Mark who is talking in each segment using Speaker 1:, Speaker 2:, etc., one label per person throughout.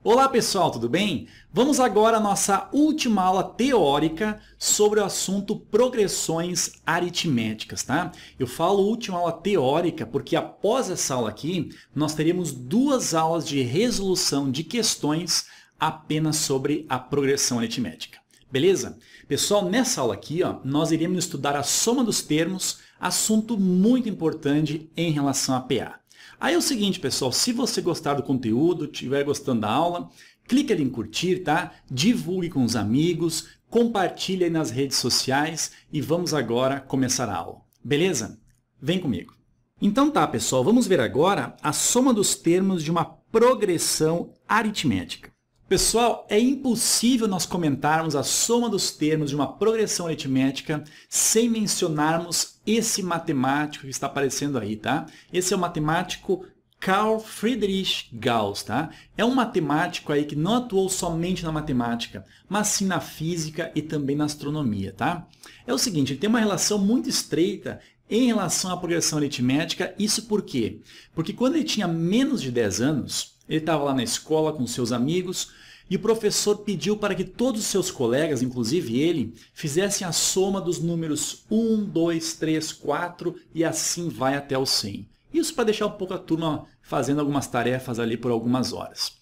Speaker 1: Olá pessoal, tudo bem? Vamos agora à nossa última aula teórica sobre o assunto progressões aritméticas, tá? Eu falo última aula teórica porque após essa aula aqui, nós teremos duas aulas de resolução de questões apenas sobre a progressão aritmética. Beleza? Pessoal, nessa aula aqui, nós iremos estudar a soma dos termos, assunto muito importante em relação a PA. Aí é o seguinte, pessoal, se você gostar do conteúdo, estiver gostando da aula, clique ali em curtir, tá? Divulgue com os amigos, compartilhe aí nas redes sociais e vamos agora começar a aula. Beleza? Vem comigo. Então tá, pessoal, vamos ver agora a soma dos termos de uma progressão aritmética. Pessoal, é impossível nós comentarmos a soma dos termos de uma progressão aritmética sem mencionarmos esse matemático que está aparecendo aí, tá? Esse é o matemático Carl Friedrich Gauss, tá? É um matemático aí que não atuou somente na matemática, mas sim na física e também na astronomia, tá? É o seguinte, ele tem uma relação muito estreita em relação à progressão aritmética. Isso por quê? Porque quando ele tinha menos de 10 anos, ele estava lá na escola com seus amigos e o professor pediu para que todos os seus colegas, inclusive ele, fizessem a soma dos números 1, 2, 3, 4 e assim vai até o 100. Isso para deixar um pouco a turma fazendo algumas tarefas ali por algumas horas.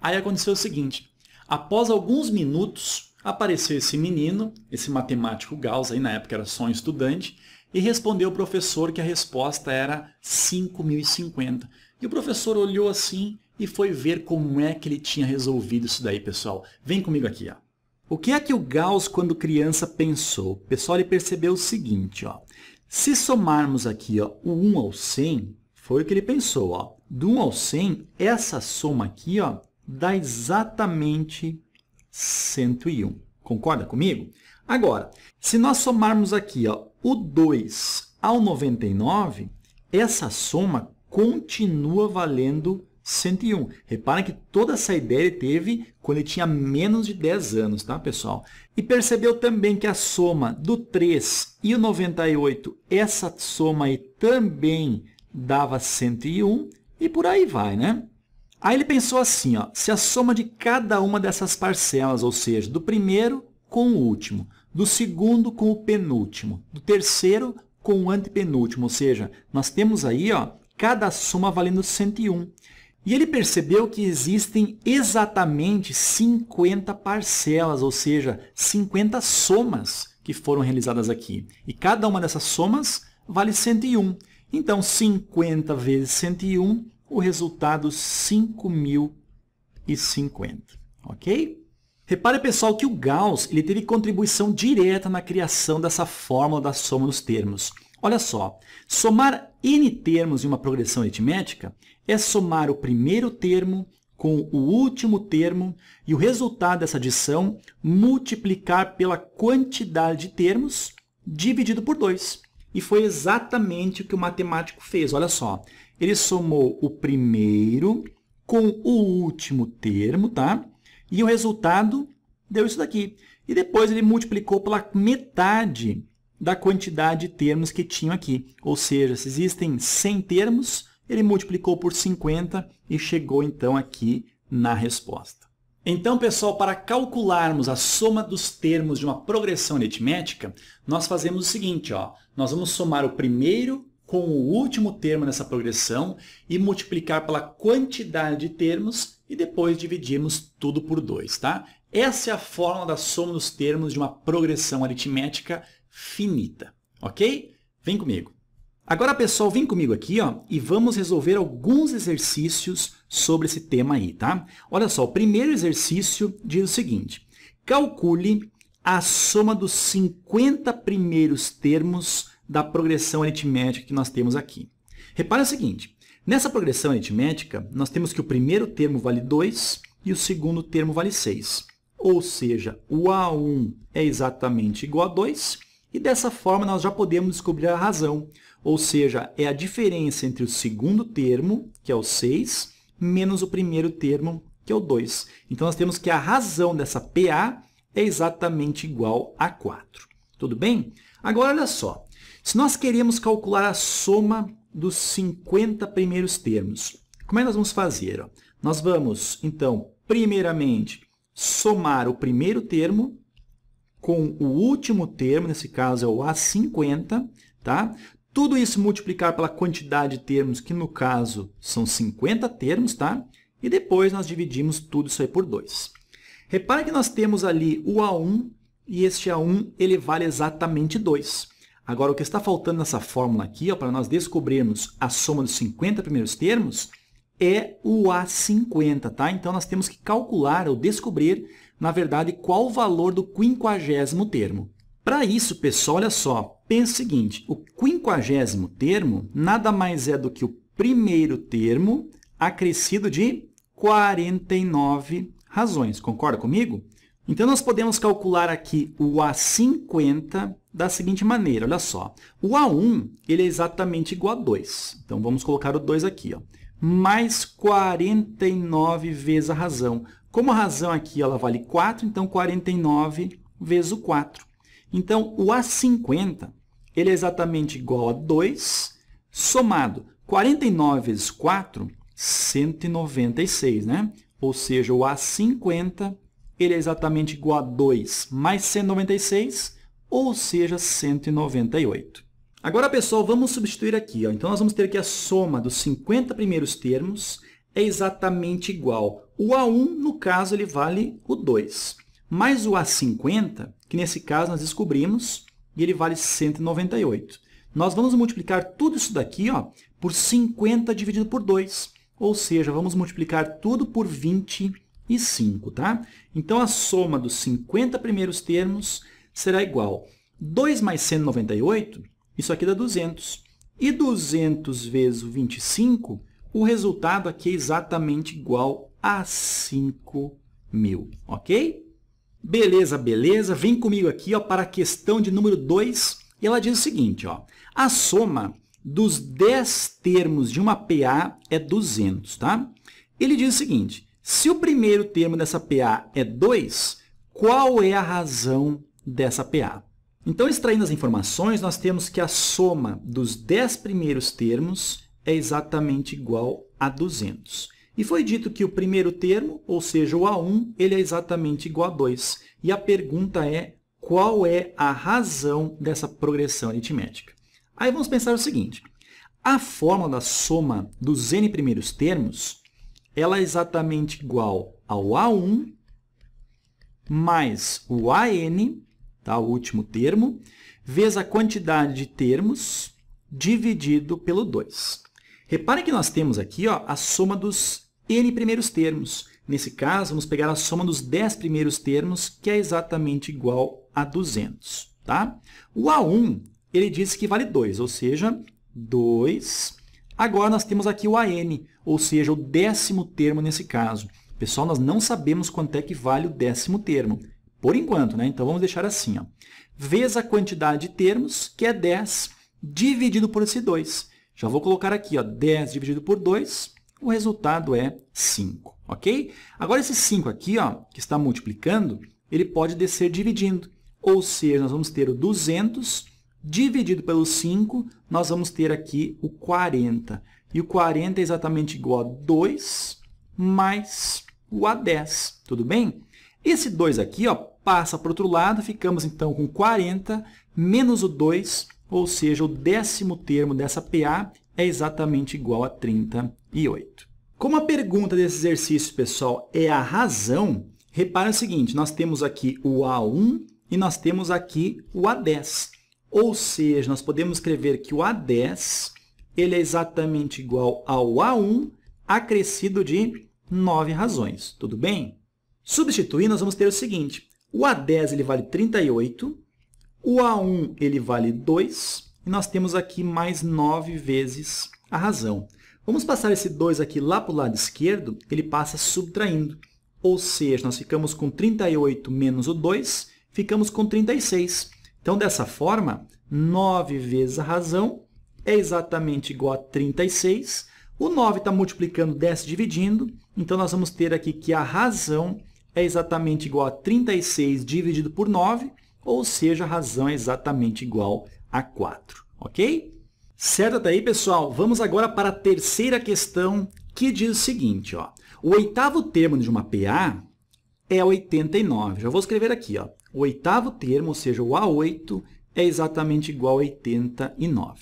Speaker 1: Aí aconteceu o seguinte, após alguns minutos apareceu esse menino, esse matemático Gauss, aí na época era só um estudante, e respondeu ao professor que a resposta era 5.050. E o professor olhou assim e foi ver como é que ele tinha resolvido isso daí, pessoal. Vem comigo aqui, ó. O que é que o Gauss, quando criança, pensou? Pessoal, ele percebeu o seguinte, ó. Se somarmos aqui, ó, o 1 ao 100, foi o que ele pensou, ó. Do 1 ao 100, essa soma aqui, ó, dá exatamente 101. Concorda comigo? Agora, se nós somarmos aqui, ó, o 2 ao 99, essa soma continua valendo 101. Reparem que toda essa ideia ele teve quando ele tinha menos de 10 anos, tá, pessoal? E percebeu também que a soma do 3 e o 98, essa soma aí também dava 101 e por aí vai, né? Aí ele pensou assim, ó, se a soma de cada uma dessas parcelas, ou seja, do primeiro com o último, do segundo com o penúltimo, do terceiro com o antepenúltimo, ou seja, nós temos aí, ó, cada soma valendo 101. E ele percebeu que existem exatamente 50 parcelas, ou seja, 50 somas que foram realizadas aqui. E cada uma dessas somas vale 101. Então, 50 vezes 101, o resultado 5.050. Ok? Repare, pessoal, que o Gauss ele teve contribuição direta na criação dessa fórmula da soma dos termos. Olha só, somar n termos em uma progressão aritmética é somar o primeiro termo com o último termo e o resultado dessa adição multiplicar pela quantidade de termos dividido por 2. E foi exatamente o que o matemático fez. Olha só, ele somou o primeiro com o último termo, tá? E o resultado deu isso daqui. E depois ele multiplicou pela metade da quantidade de termos que tinham aqui. Ou seja, se existem 100 termos, ele multiplicou por 50 e chegou então aqui na resposta. Então, pessoal, para calcularmos a soma dos termos de uma progressão aritmética, nós fazemos o seguinte, ó, nós vamos somar o primeiro com o último termo nessa progressão e multiplicar pela quantidade de termos e depois dividimos tudo por 2, tá? Essa é a fórmula da soma dos termos de uma progressão aritmética finita, ok? Vem comigo. Agora, pessoal, vem comigo aqui, ó, e vamos resolver alguns exercícios sobre esse tema aí, tá? Olha só, o primeiro exercício diz o seguinte, calcule a soma dos 50 primeiros termos da progressão aritmética que nós temos aqui. Repare o seguinte, nessa progressão aritmética, nós temos que o primeiro termo vale 2 e o segundo termo vale 6. Ou seja, o A1 é exatamente igual a 2 e dessa forma nós já podemos descobrir a razão. Ou seja, é a diferença entre o segundo termo, que é o 6, menos o primeiro termo, que é o 2. Então, nós temos que a razão dessa PA é exatamente igual a 4. Tudo bem? Agora, olha só. Se nós queremos calcular a soma dos 50 primeiros termos, como é que nós vamos fazer? Nós vamos, então, primeiramente, somar o primeiro termo com o último termo, nesse caso é o A50, tá? Tudo isso multiplicar pela quantidade de termos, que no caso são 50 termos, tá? E depois nós dividimos tudo isso aí por 2. Repare que nós temos ali o A1 e este A1 ele vale exatamente 2. Agora, o que está faltando nessa fórmula aqui, para nós descobrirmos a soma dos 50 primeiros termos, é o A50, tá? Então, nós temos que calcular ou descobrir, na verdade, qual o valor do 50º termo. Para isso, pessoal, olha só, pense o seguinte, o 50º termo nada mais é do que o primeiro termo acrescido de 49 razões. Concorda comigo? Então, nós podemos calcular aqui o A50 da seguinte maneira, olha só. O A1 ele é exatamente igual a 2. Então, vamos colocar o 2 aqui, ó. Mais 49 vezes a razão. Como a razão aqui ela vale 4, então 49 vezes o 4. Então, o A50 ele é exatamente igual a 2, somado 49 vezes 4, 196, né? Ou seja, o A50 ele é exatamente igual a 2 mais 196, ou seja, 198. Agora, pessoal, vamos substituir aqui, ó. Então, nós vamos ter que a soma dos 50 primeiros termos é exatamente igual. O A1, no caso, ele vale o 2. Mais o A50, que nesse caso nós descobrimos, e ele vale 198. Nós vamos multiplicar tudo isso daqui, ó, por 50 dividido por 2. Ou seja, vamos multiplicar tudo por 25, tá? Então, a soma dos 50 primeiros termos será igual. 2 mais 198, isso aqui dá 200. E 200 vezes o 25, o resultado aqui é exatamente igual a 5.000, ok? Beleza, beleza. Vem comigo aqui, ó, para a questão de número 2. E ela diz o seguinte, ó, a soma dos 10 termos de uma PA é 200, tá? Ele diz o seguinte, se o primeiro termo dessa PA é 2, qual é a razão dessa PA? Então, extraindo as informações, nós temos que a soma dos 10 primeiros termos é exatamente igual a 200. E foi dito que o primeiro termo, ou seja, o A1, ele é exatamente igual a 2. E a pergunta é, qual é a razão dessa progressão aritmética? Aí vamos pensar o seguinte, a fórmula da soma dos n primeiros termos, ela é exatamente igual ao A1 mais o AN, tá? O último termo, vezes a quantidade de termos dividido pelo 2. Reparem que nós temos aqui, ó, a soma dos n primeiros termos. Nesse caso, vamos pegar a soma dos 10 primeiros termos, que é exatamente igual a 200. Tá? O A1 ele diz que vale 2, ou seja, 2. Agora, nós temos aqui o AN, ou seja, o 10º termo nesse caso. Pessoal, nós não sabemos quanto é que vale o 10º termo, por enquanto, né? Então, vamos deixar assim, ó. Vezes a quantidade de termos, que é 10, dividido por esse 2. Já vou colocar aqui, ó, 10 dividido por 2, o resultado é 5, ok? Agora, esse 5 aqui, ó, que está multiplicando, ele pode descer dividindo. Ou seja, nós vamos ter o 200 dividido pelo 5, nós vamos ter aqui o 40. E o 40 é exatamente igual a 2 mais o A10, tudo bem? Esse 2 aqui, ó, passa para o outro lado, ficamos então com 40 menos o 2, ou seja, o 10º termo dessa PA é exatamente igual a 38. Como a pergunta desse exercício, pessoal, é a razão, repara o seguinte, nós temos aqui o A1 e nós temos aqui o A10. Ou seja, nós podemos escrever que o A10 ele é exatamente igual ao A1 acrescido de 9 razões. Tudo bem? Substituindo, nós vamos ter o seguinte. O A10 ele vale 38, o A1 ele vale 2, e nós temos aqui mais 9 vezes a razão. Vamos passar esse 2 aqui lá para o lado esquerdo, ele passa subtraindo. Ou seja, nós ficamos com 38 menos o 2, ficamos com 36. Então, dessa forma, 9 vezes a razão é exatamente igual a 36. O 9 está multiplicando, desce dividindo. Então, nós vamos ter aqui que a razão é exatamente igual a 36 dividido por 9, ou seja, a razão é exatamente igual a 4. Ok? Certo até aí, pessoal? Vamos agora para a terceira questão, que diz o seguinte, ó. O oitavo termo de uma PA é 89. Já vou escrever aqui, ó. O oitavo termo, ou seja, o A8, é exatamente igual a 89.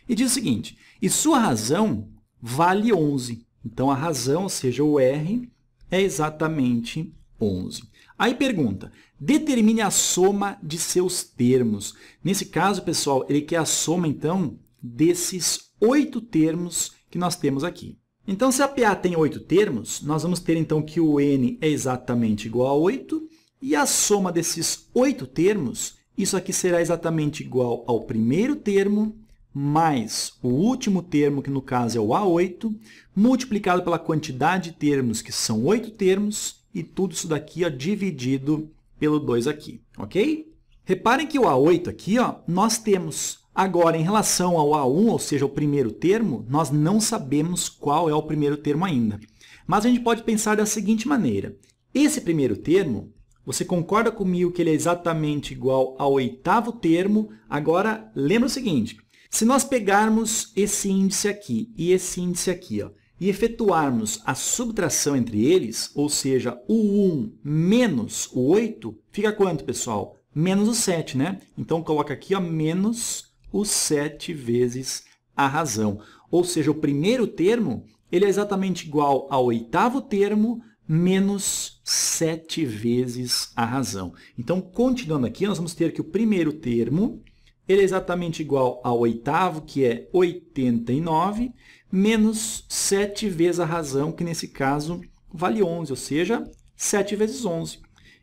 Speaker 1: E diz o seguinte, e sua razão vale 11. Então, a razão, ou seja, o R, é exatamente 11. Aí pergunta, determine a soma de seus termos. Nesse caso, pessoal, ele quer a soma, então, desses 8 termos que nós temos aqui. Então, se a PA tem 8 termos, nós vamos ter, então, que o N é exatamente igual a 8, e a soma desses 8 termos, isso aqui será exatamente igual ao primeiro termo, mais o último termo, que no caso é o A8, multiplicado pela quantidade de termos, que são 8 termos, e tudo isso daqui ó, dividido pelo 2 aqui, ok? Reparem que o A8 aqui ó, nós temos. Agora, em relação ao A1, ou seja, o primeiro termo, nós não sabemos qual é o primeiro termo ainda. Mas a gente pode pensar da seguinte maneira. Esse primeiro termo, você concorda comigo que ele é exatamente igual ao oitavo termo? Agora, lembra o seguinte. Se nós pegarmos esse índice aqui e esse índice aqui, ó, e efetuarmos a subtração entre eles, ou seja, o 1 menos o 8, fica quanto, pessoal? Menos o 7, né? Então, coloca aqui ó, menos o 7 vezes a razão. Ou seja, o primeiro termo ele é exatamente igual ao oitavo termo menos 7 vezes a razão. Então, continuando aqui, nós vamos ter que o primeiro termo ele é exatamente igual ao oitavo, que é 89, menos 7 vezes a razão, que nesse caso vale 11, ou seja, 7 vezes 11.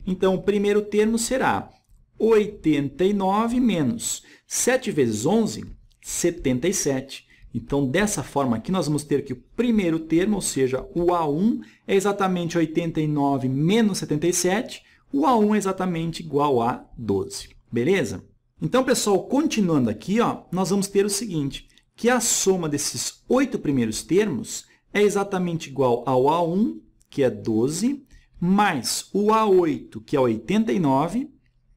Speaker 1: Então, o primeiro termo será 89 menos 7 vezes 11, 77. Então, dessa forma aqui, nós vamos ter que o primeiro termo, ou seja, o A1, é exatamente 89 menos 77. O A1 é exatamente igual a 12. Beleza? Então, pessoal, continuando aqui, ó, nós vamos ter o seguinte, que a soma desses 8 primeiros termos é exatamente igual ao A1, que é 12, mais o A8, que é 89,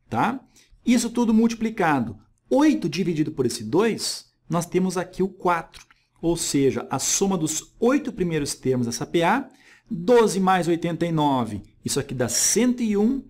Speaker 1: tá? Isso tudo multiplicado. 8 dividido por esse 2, nós temos aqui o 4. Ou seja, a soma dos 8 primeiros termos dessa PA, 12 mais 89, isso aqui dá 101.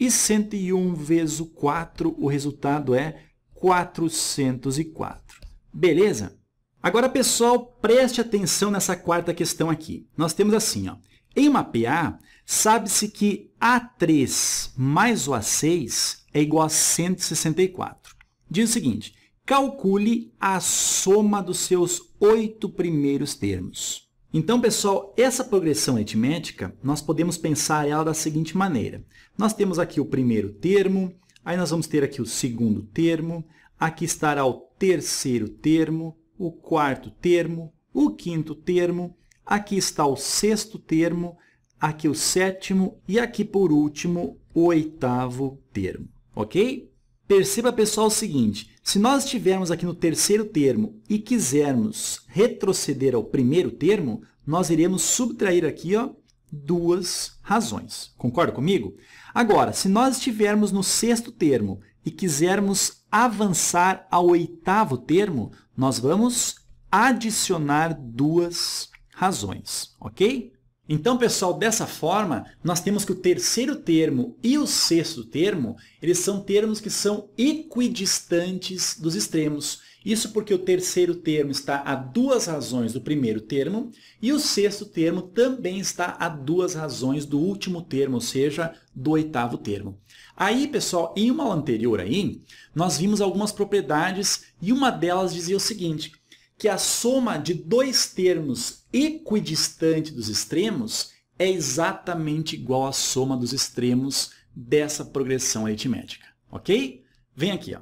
Speaker 1: E 101 vezes o 4, o resultado é 404. Beleza? Agora, pessoal, preste atenção nessa quarta questão aqui. Nós temos assim, ó, em uma PA, sabe-se que A3 mais o A6 é igual a 164. Diz o seguinte, calcule a soma dos seus 8 primeiros termos. Então, pessoal, essa progressão aritmética, nós podemos pensar ela da seguinte maneira. Nós temos aqui o primeiro termo, aí nós vamos ter aqui o segundo termo, aqui estará o terceiro termo, o quarto termo, o quinto termo, aqui está o sexto termo, aqui o sétimo e aqui, por último, o oitavo termo, ok? Perceba, pessoal, o seguinte, se nós estivermos aqui no terceiro termo e quisermos retroceder ao primeiro termo, nós iremos subtrair aqui ó, 2 razões. Concorda comigo? Agora, se nós estivermos no sexto termo e quisermos avançar ao oitavo termo, nós vamos adicionar 2 razões, ok? Então, pessoal, dessa forma, nós temos que o terceiro termo e o sexto termo, eles são termos que são equidistantes dos extremos. Isso porque o terceiro termo está a 2 razões do primeiro termo e o sexto termo também está a 2 razões do último termo, ou seja, do oitavo termo. Aí, pessoal, em uma aula anterior aí, nós vimos algumas propriedades e uma delas dizia o seguinte, que a soma de 2 termos equidistantes dos extremos é exatamente igual à soma dos extremos dessa progressão aritmética, ok? Vem aqui, ó.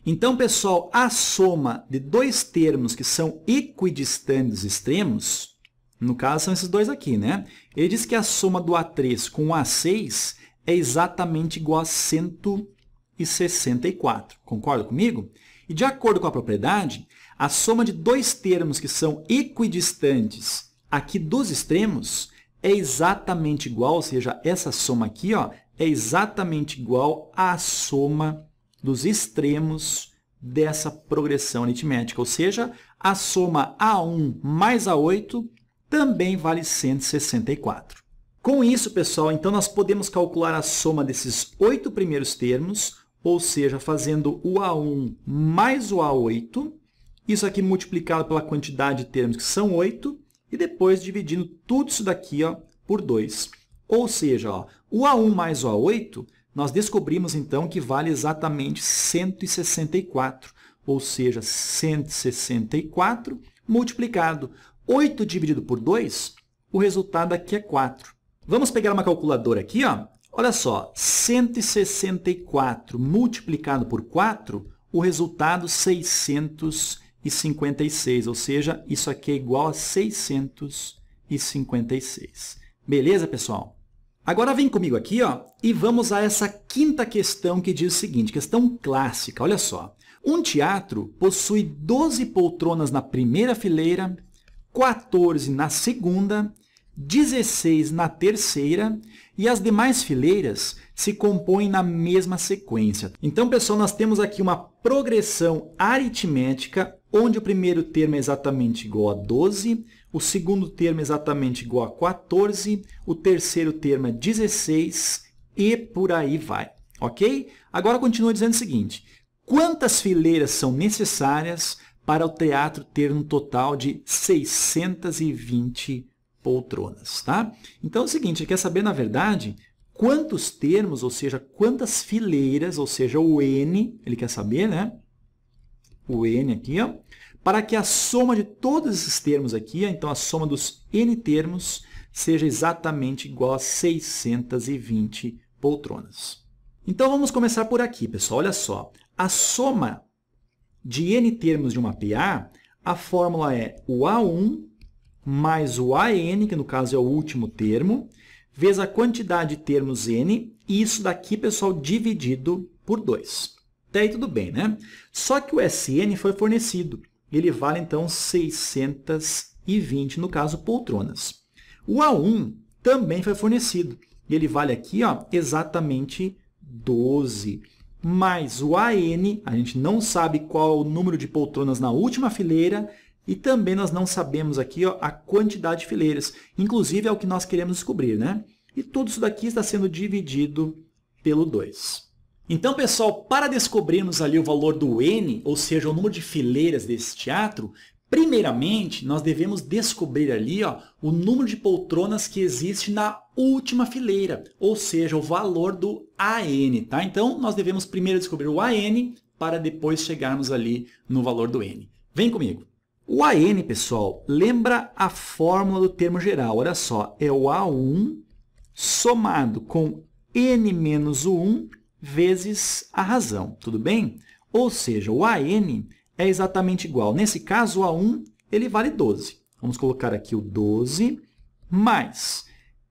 Speaker 1: Então, pessoal, a soma de 2 termos que são equidistantes dos extremos, no caso são esses dois aqui, né? Ele diz que a soma do A3 com o A6 é exatamente igual a 164. Concorda comigo? E de acordo com a propriedade, a soma de 2 termos que são equidistantes aqui dos extremos é exatamente igual, ou seja, essa soma aqui ó, é exatamente igual à soma dos extremos dessa progressão aritmética, ou seja, a soma A1 mais A8 também vale 164. Com isso, pessoal, então nós podemos calcular a soma desses 8 primeiros termos, ou seja, fazendo o A1 mais o A8, isso aqui multiplicado pela quantidade de termos, que são 8, e depois dividindo tudo isso daqui ó, por 2. Ou seja, ó, o A1 mais o A8, nós descobrimos então que vale exatamente 164, ou seja, 164 multiplicado 8 dividido por 2, o resultado aqui é 4. Vamos pegar uma calculadora aqui, ó. Olha só, 164 multiplicado por 4, o resultado 656, ou seja, isso aqui é igual a 656. Beleza, pessoal? Agora vem comigo aqui ó, e vamos a essa quinta questão que diz o seguinte, questão clássica, olha só. Um teatro possui 12 poltronas na primeira fileira, 14 na segunda, 16 na terceira e as demais fileiras se compõem na mesma sequência. Então, pessoal, nós temos aqui uma progressão aritmética, onde o primeiro termo é exatamente igual a 12, o segundo termo é exatamente igual a 14, o terceiro termo é 16 e por aí vai, ok? Agora continua dizendo o seguinte, quantas fileiras são necessárias para o teatro ter um total de 620 poltronas, tá? Então é o seguinte, quer saber, na verdade, quantos termos, ou seja, quantas fileiras, ou seja, o N, ele quer saber, né? O N aqui, ó, para que a soma de todos esses termos aqui, então a soma dos N termos, seja exatamente igual a 620 poltronas. Então vamos começar por aqui, pessoal. Olha só, a soma de N termos de uma PA, a fórmula é o A1 mais o AN, que no caso é o último termo, vezes a quantidade de termos N, e isso daqui, pessoal, dividido por 2. Até aí tudo bem, né? Só que o SN foi fornecido. Ele vale, então, 620, no caso, poltronas. O A1 também foi fornecido. E ele vale aqui ó, exatamente 12. Mais o AN, a gente não sabe qual é o número de poltronas na última fileira, e também nós não sabemos aqui ó, a quantidade de fileiras. Inclusive, é o que nós queremos descobrir, né? E tudo isso daqui está sendo dividido pelo 2. Então, pessoal, para descobrirmos ali o valor do N, ou seja, o número de fileiras desse teatro, primeiramente, nós devemos descobrir ali ó, o número de poltronas que existe na última fileira, ou seja, o valor do AN. Tá? Então, nós devemos primeiro descobrir o AN para depois chegarmos ali no valor do N. Vem comigo. O AN, pessoal, lembra a fórmula do termo geral. Olha só, é o A1 somado com N menos o 1 vezes a razão, tudo bem? Ou seja, o AN é exatamente igual. Nesse caso, o A1 ele vale 12. Vamos colocar aqui o 12 mais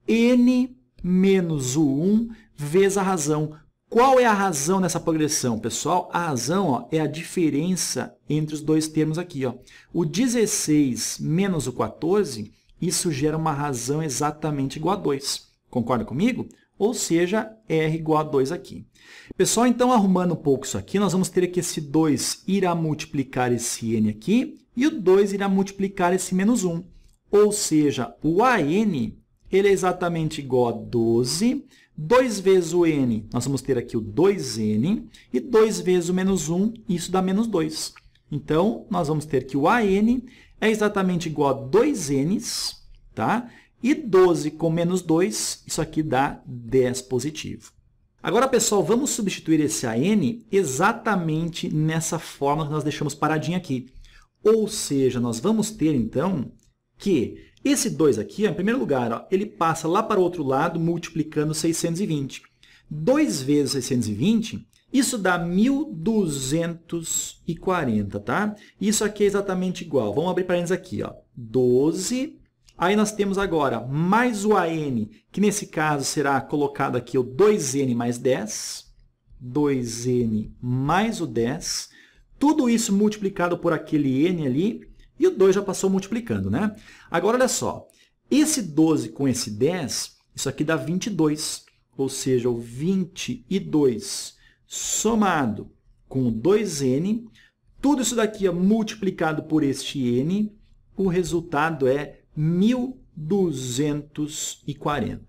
Speaker 1: N menos o 1 vezes a razão. Qual é a razão nessa progressão, pessoal? A razão ó, é a diferença entre os dois termos aqui. Ó. O 16 menos o 14, isso gera uma razão exatamente igual a 2. Concorda comigo? Ou seja, R igual a 2 aqui. Pessoal, então, arrumando um pouco isso aqui, nós vamos ter que esse 2 irá multiplicar esse N aqui e o 2 irá multiplicar esse menos 1. Ou seja, o AN ele é exatamente igual a 12. 2 vezes o N, nós vamos ter aqui o 2N, e 2 vezes o menos 1, isso dá menos 2. Então, nós vamos ter que o AN é exatamente igual a 2Ns, tá? E 12 com menos 2, isso aqui dá 10 positivo. Agora, pessoal, vamos substituir esse AN exatamente nessa forma que nós deixamos paradinho aqui. Ou seja, nós vamos ter, então, que esse 2 aqui, ó, em primeiro lugar, ó, ele passa lá para o outro lado, multiplicando 620. 2 vezes 620, isso dá 1.240, tá? Isso aqui é exatamente igual. Vamos abrir parênteses aqui, ó. 12. Aí nós temos agora mais o AN, que nesse caso será colocado aqui o 2N mais 10. 2N mais o 10. Tudo isso multiplicado por aquele N ali. E o 2 já passou multiplicando, né? Agora, olha só. Esse 12 com esse 10, isso aqui dá 22. Ou seja, o 22 somado com o 2N. Tudo isso daqui é multiplicado por este N. O resultado é 1.240.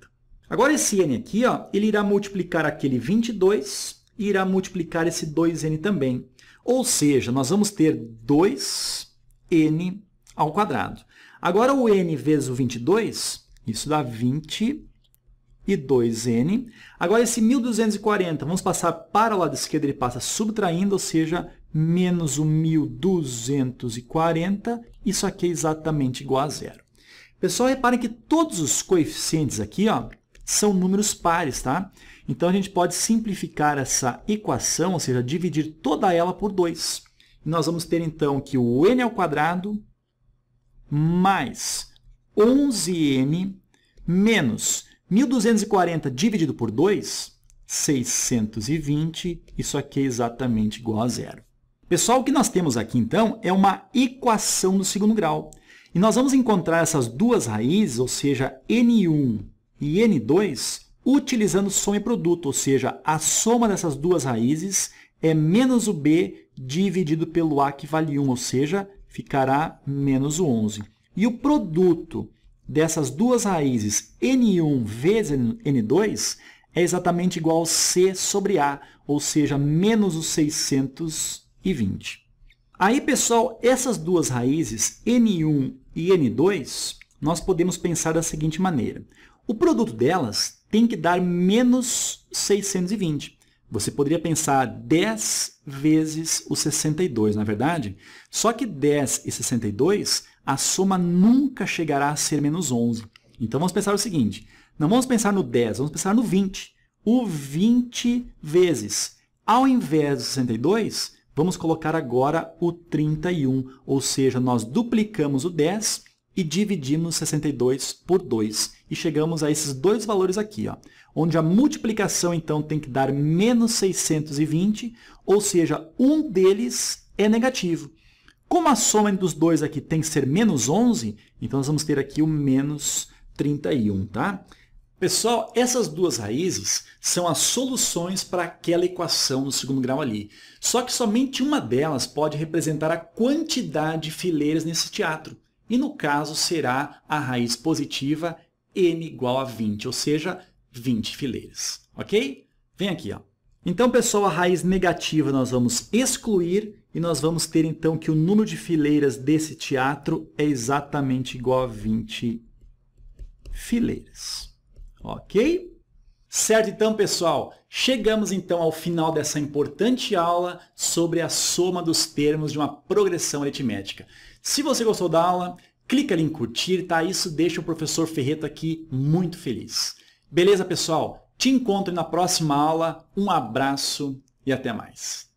Speaker 1: Agora esse n aqui, ó, ele irá multiplicar aquele 22 e irá multiplicar esse 2n também. Ou seja, nós vamos ter 2n ao quadrado. Agora o n vezes o 22, isso dá 20 e 2n. Agora esse 1.240, vamos passar para o lado esquerdo, ele passa subtraindo, ou seja, menos o 1.240, isso aqui é exatamente igual a zero. Pessoal, reparem que todos os coeficientes aqui, ó, são números pares, tá? Então, a gente pode simplificar essa equação, ou seja, dividir toda ela por 2. E nós vamos ter, então, que o n ao quadrado mais 11n menos 1.240 dividido por 2, 620, isso aqui é exatamente igual a zero. Pessoal, o que nós temos aqui, então, é uma equação do segundo grau. E nós vamos encontrar essas duas raízes, ou seja, n1 e n2, utilizando soma e produto, ou seja, a soma dessas duas raízes é menos o b dividido pelo a, que vale 1, ou seja, ficará menos o 11. E o produto dessas duas raízes, n1 vezes n2, é exatamente igual ao c sobre a, ou seja, menos o 620. Aí, pessoal, essas duas raízes, n1 e n2, nós podemos pensar da seguinte maneira. O produto delas tem que dar menos 620. Você poderia pensar 10 vezes o 62, não é verdade? Só que 10 e 62, a soma nunca chegará a ser menos 11. Então, vamos pensar o seguinte. Não vamos pensar no 10, vamos pensar no 20. O 20 vezes. Ao invés do 62, vamos colocar agora o 31. Ou seja, nós duplicamos o 10 e dividimos 62 por 2. E chegamos a esses dois valores aqui, ó, onde a multiplicação, então, tem que dar menos 620, ou seja, um deles é negativo. Como a soma dos dois aqui tem que ser menos 11, então nós vamos ter aqui o menos 31, tá? Pessoal, essas duas raízes são as soluções para aquela equação do segundo grau ali. Só que somente uma delas pode representar a quantidade de fileiras nesse teatro. E no caso será a raiz positiva n igual a 20, ou seja, 20 fileiras. Ok? Vem aqui, ó. Então, pessoal, a raiz negativa nós vamos excluir e nós vamos ter, então, que o número de fileiras desse teatro é exatamente igual a 20 fileiras. Ok? Certo, então, pessoal, chegamos então ao final dessa importante aula sobre a soma dos termos de uma progressão aritmética. Se você gostou da aula, clica ali em curtir, tá? Isso deixa o professor Ferreto aqui muito feliz. Beleza, pessoal? Te encontro na próxima aula. Um abraço e até mais.